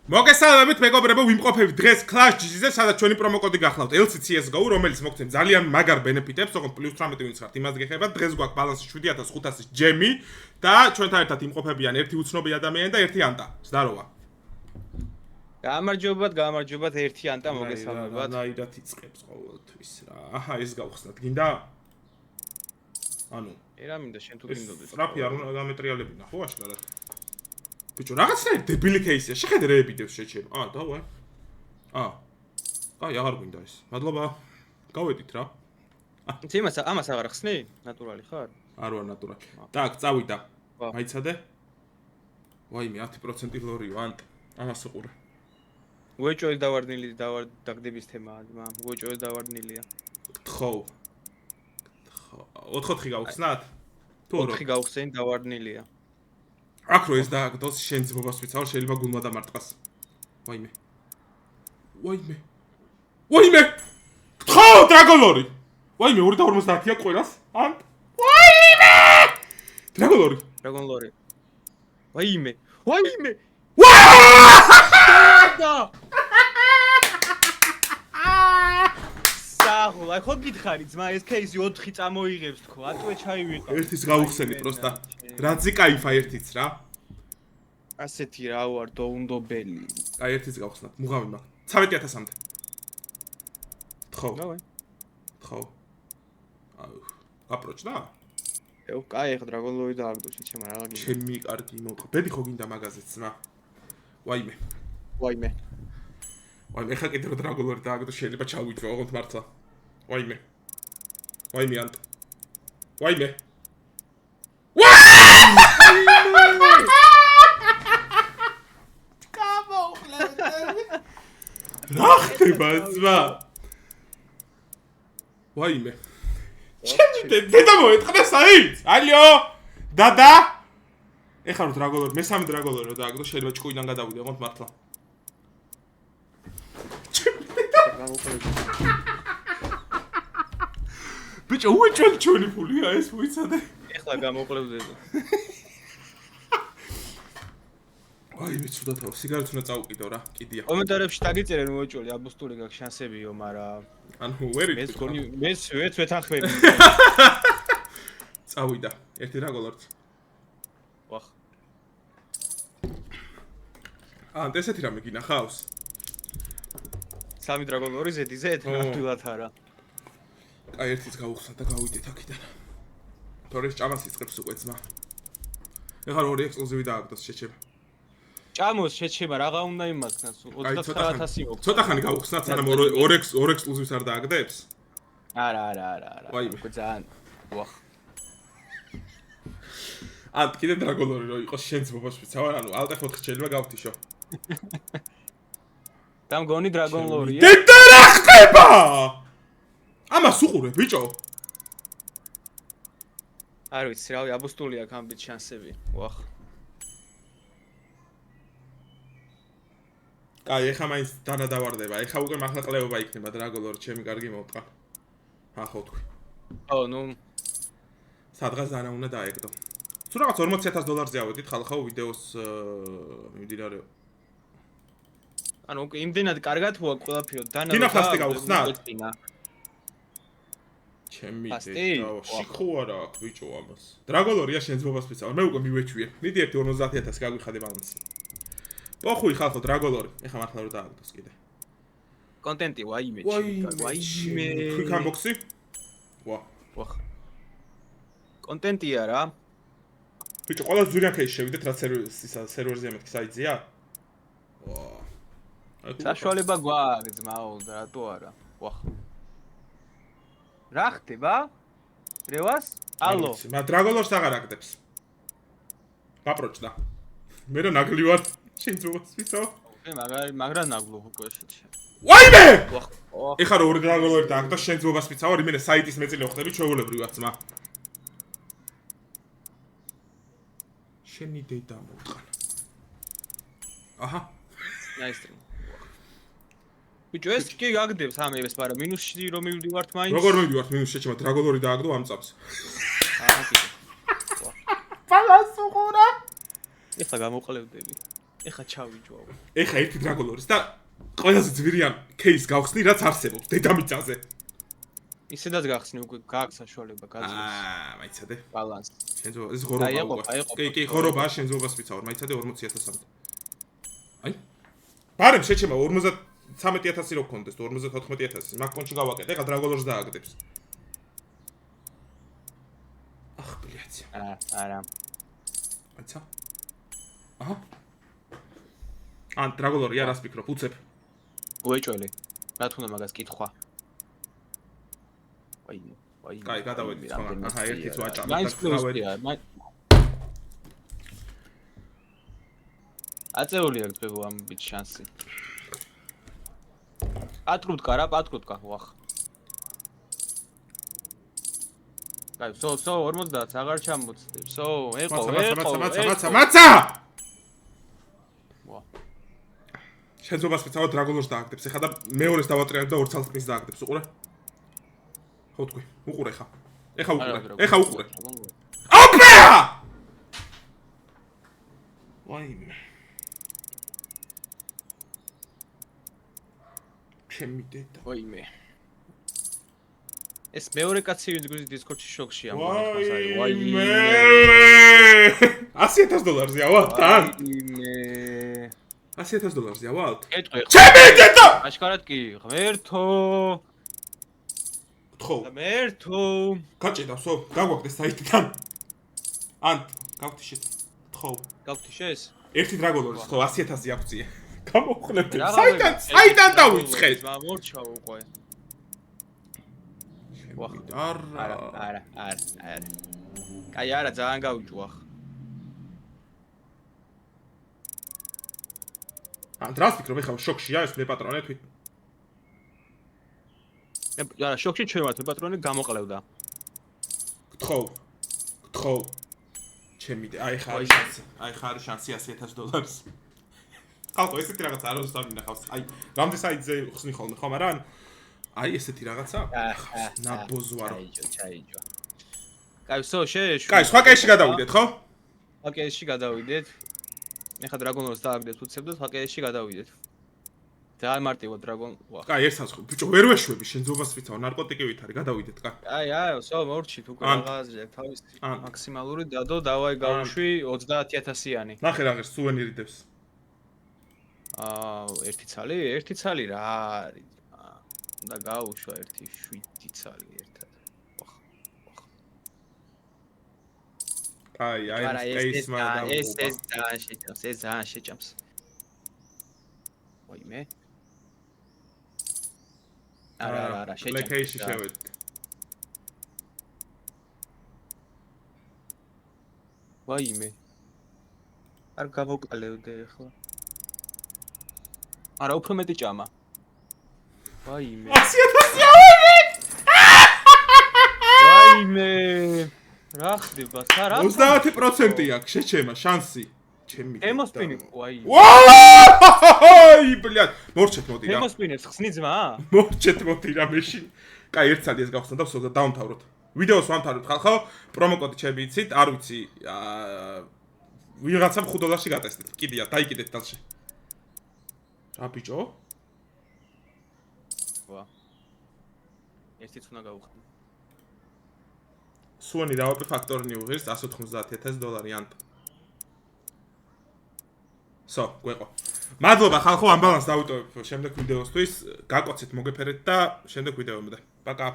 მოგესალმებით მეგობრებო, ვიმყოფებით დღეს Clash GG-ზე, სადაც ჩვენი პრომოკოდი გახლავთ LCCSGO, რომელიც მოგცემ ძალიან მაგარ ბენეფიტებს, თქო +18 ვინც ხართ, იმას გეხება. დღეს გვაქვს ბალანსი 7500 ჯემი და ჩვენთან ერთად იმყოფებიან ერთი უცნობი ადამიანი და ერთი ანტა. ზდაროვა. გამარჯობათ, ერთი ანტა მოგესალმებით. რაიდათ იწყებს ყოველთვის რა. აჰა, ეს გავხსნათ. გინდა ანუ, რა მინდა შენ თუ გინდოდეს. სტრაფი არ უნდა გამეტრიალებინა, ხო აშკარად. Bicho, რაღაცნაირ დებილი кейსია. შეხედე რეები დევს შეჩება. დავაი. აი, აღარ გვინდა ეს. მადლობა. გავედით რა. ამას აღარ ხსნი? ნატურალი ხარ? არ ვარ ნატურალი. Так, წავიდა. მაიცადე? ვაიმე, 10% ლორიო, ანტ. ამას უყურე. უეჭოეს დავარდნილი დაგდების თემაა, უეჭოეს დავარდნილია. თხო. 4-4 გავხსნათ? თუ 4 გავხსენი დავარდნილია. აქ რო ეს დააგდოს შენ ძმობას ვიცავ, შეიძლება გულმა დამარტყას. ვაიმე. თხო, დრაგონლორი. ვაიმე, 250-ია ყველას. ანტ. ვაიმე! დრაგონლორი. ვაიმე! საღლა, ხო გითხარი ძმა, ეს кейსი 4 წამოიღებს თქო, ატვე ჩაივიყავ. ერთის გავუხსენი პროსტა. რაცი кайფა ერთიც რა. ასეთი რა ვარ, დაუნდობელი. აი ერთიც გავხსნათ, მუღავი მაგ. 13000-მდე. თხო. აპროჩდა? კაი, ახლა დრაგონლორი დააგდო შეჩემა რა გინდა. ჩემი კარგი მოვყ. ბედი ხო გინდა მაგაზეც რა. ვაიმე, ეხლა კიდევ დრაგონლორი დააგდო შეიძლება ჩავიჭო, ოღონდ მართლა. ვაიმე, ანტ. ვაიმე. რა ხდება ძმა? ვაიმე. ჩემი დედა მოეთყდა საით? ალიო! დადა! ეხლა რო დრაგონლორი, მესამე დრაგონლორი რო დააგდო შეიძლება ჭკუიდან გადავიდე, ოღონდ მართლა. ბიჭო, უეჭველი ჩვენი ფულია ეს მოიცადე. ეხლა გამოყლევდეო. ვაიმე, ცუდად თავ, სიგარეტს უნდა წავუკიდო რა, კიდია. კომენტარებში დაგიწერენ უეჭველი, აბუსტური გაქვს შანსებიო, მაგრამ ანუ ვერი. ეს გონი მეც ვეთანხმები. წავიდა, ერთი დრაგონლორიც. ვახ. ესეთი რამე გინახავს? 3 დრაგონლორი ზედიზე ნამდვილად არა. აი ერთიც გავუხსნათ და გავიდეთ აქედან. თორე ჭამას იწყებს უკვე ძმა. ეხლა ორი ექსკლუზივი დააგდოს შეჩება. ჭამოს შეჩება, რაღა უნდა იმასქნას, 29000 მოგწ. ცოტა ხანი გავუხსნათ, სანამ ორ ექსკლუზივს არ დააგდებს? არა. ვაიმე. ძალიან. ვახ. ანტ კიდე დრაგონლორი რო იყოს შენ ძმობას ვიცავ, ანუ ალტე 4 შეიძლება გავთიშო. და მგონი დრაგონლორია. დედა რა ხდება? ამას უყურე, ბიჭო. არ ვიცი, რავი, აბუსტული აქვს ამბით შანსები. ვახ. კაი, ეხა მაინც დანადავარდება. ეხა უკვე მართლა ყლეობა იქნება დრაგონლორი, ჩემი კარგი მოვყა. ხო თქვი. სადღაც დანა უნდა დაეგდო. თუ რაღაც $40000-ზე ავედით ხალხო ვიდეოს მიმდინარეო. ანუ უკვე იმდენად კარგად ვუა ყველაფერო დანა. გინა ფასტი გავხსნათ? ჩემი დედა, შიქო არა აქვს ბიჭო ამას. დრაგონლორია შენ ძმობას ვიცავ, მე უკვე მივეჩვიე. მიდი ერთი 50000 გაგვიხადე ბალანსი. პოხუი ხალხო დრაგონლორი, ეხა მართლა რო დააგდოს კიდე. კონტენტი ვაიმე. Quick unboxi? ვახ. კონტენტია რა. ბიჭო, ყველა ზურიან кейსში შევიდეთ, რა სერვერზე მეთქი საიტზეა? საშუალება გვაქვს ძმაო, რატო არა? ვახ. რა ხდება? რევას? ალო. მაგრამ დრაგონლორს აღარ აგდებს. გაპროჭდა. მე რა ნაგლი ვარ? შენ ძმობას ვიცავ? მაგრამ ნაგლო უკვე შეჩე. ვაიმე! ვახ. ეხლა რო ორი დრაგონლორი დააგდო, შენ ძმობას ვიცავ, იმენე საიტის მეწილე ხდები, ჩვეულებრივად ძმა. შენი დედა მოვყან. აჰა. ნაისტრიმ. ბიჭო, ეს კი გაგდებს ამებს, მაგრამ მინუსში რომ მივდივართ მაინც. როგორ მივდივართ მინუსში, შეჩება დრაგონლორი დააგდო ამ წამს. აჰა, კიდე. ბალანს უყურა. ეხლა გამოყლევდები. ეხა ჩავიჯო. ეხა ერთი დრაგონორის და ყველაზე ძვირიან кейს გავხსნი, რაც არსებობს დედამიწაზე. ისედაც გახსნი უკვე გაქვს საშუალება გაძლევს. მაიცადე. ბალანსი. შენზო ეს ღორობაა. კი, ღორობაა შენზოებას ვიცავარ, მაიცადე 40000-მდე. აი. ბარემ შეჩემა 53000 რო გქონდეს, 54000. მაგ პონჩი გავაკეთე, ეხა დრაგონორს დააგდებს. ახ, ბლიაც. არა. აცა. აჰა. ან დრაგონორი არას ფიქრობ, უცებ. უეჭველი. რა თქმა უნდა მაგას კითხვა. აი. კაი, გადავედი სხვა. აჰა, ერთიც ვაჭამე და მაინც პლუსია. აწეული აქვს ბებო ამ ბიჭ შანსი. პატრუტკა, ვახ. კაი, 50 აღარ ჩამოცდებს. ეყო. მაცა! ვა. შენზობას ვიცავ დრაგონორს დააგდებს. ეხა და მეორეს დავატრიალებ და 2 ცალკნის დააგდებს, უყურე? ხო თქვი, უყურე ხა. ეხა უყურე. ოპეა! ვაიმე. ჩემი დედა. ვაიმე. ეს მეორე კაცი ვინც დისკორდში შოქში ამბობს აი ვაიმე. $100,000-ია ვალ თან. ვაიმე. $100,000-ია ვალ. ეტყვი. ჩემი დედა! აშკარად კი, ღმერთო. ხო. ღმერთო. გაჭედავსო, გაგვაგდეს საიტიდან. ან გავთიშეთ. ხო. გავთიშეს? ერთი დრაგონორის ხო 100,000 აქვს. გამოხლებთ. საიდან დავიწყეთ? მორჩა უკვე. ვახ. არა. კაი არა, ძალიან გავიჭვახ. ან დრას ფიქრობ, ეხლა შოქშია ეს მე პატრონე თვით. არა, შოქში ჩვენ ვართ, მე პატრონი გამოყლევდა. გთხოვ. ჩემი აი ხარ შანსი $100,000. ხალხო ესეთი რაღაცა არ არის სამინახავს. აი რამდენი საიტზე ხსნი ხოლმე ხო, მაგრამ აი ესეთი რაღაცა ნაბოზვარო. ჩაიჯო. კაი, შეეშვი. კაი, სხვა კეისში გადავიდეთ, ხო? სხვა კეისში გადავიდეთ. ეხა დრაგონორს დააგდებს უცებ და სხვა კეისში გადავიდეთ. ძალიან მარტივად დრაგონ. კაი, ერთსაც ხო. ბიჭო, ვერ ვეშვები, შენზობას ვიცავ, ნარკოტიკივით არის, გადავიდეთ, კაი. აი, მორჩით უკვე რაღაცა თავის მაქსიმალური დადო, დავაი გავუშვი 30,000-იანი. ნახე რა ღირს სუვენირი დებს. ერთი ცალი რა არის? და გაუშვა ერთი 7 ცალი ერთად. აი, ეს ძალიან შეჭამს. ვაიმე. არა, შეჭამს. ლეკეიში შევედი. ვაიმე. არ გავოკლევდე ახლა. არა, უფრო მეტი ჭამა. ვაიმე. 100,000 ვაიმე. რა ხდება? რა? 30% აქვს შეჩემა შანსი. ჩემი. ემოსპინი, ვაიმე. ვაი, ბლიად. მორჩეთ მოდი რა. ემოსპინებს ხსნი ძმა? მორჩეთ მოდი რა მეში. კაი, ერთ საათი ეს გავხსნა და ვსო დავამთავროთ. ვიდეოს ვამთავრებთ ხალხო. პრომოკოდი ჩემი იცით, არ ვიცი. ვიღაცამ $5 გატესტეთ. კიდია, დაიკიდეთ დალში. რა ბიჭო? ვა. ერთიც უნდა გავხსნი. სუენი რაოპი ფაქტორნი უღირს $190,000 ანტ. სო, გვეყო. მადლობა ხალხო, ამ ბალანს დავიტოვებ შემდეგ ვიდეოსთვის. გაკოცეთ, მოგეფერეთ და შემდეგ ვიდეომდე. პაკა.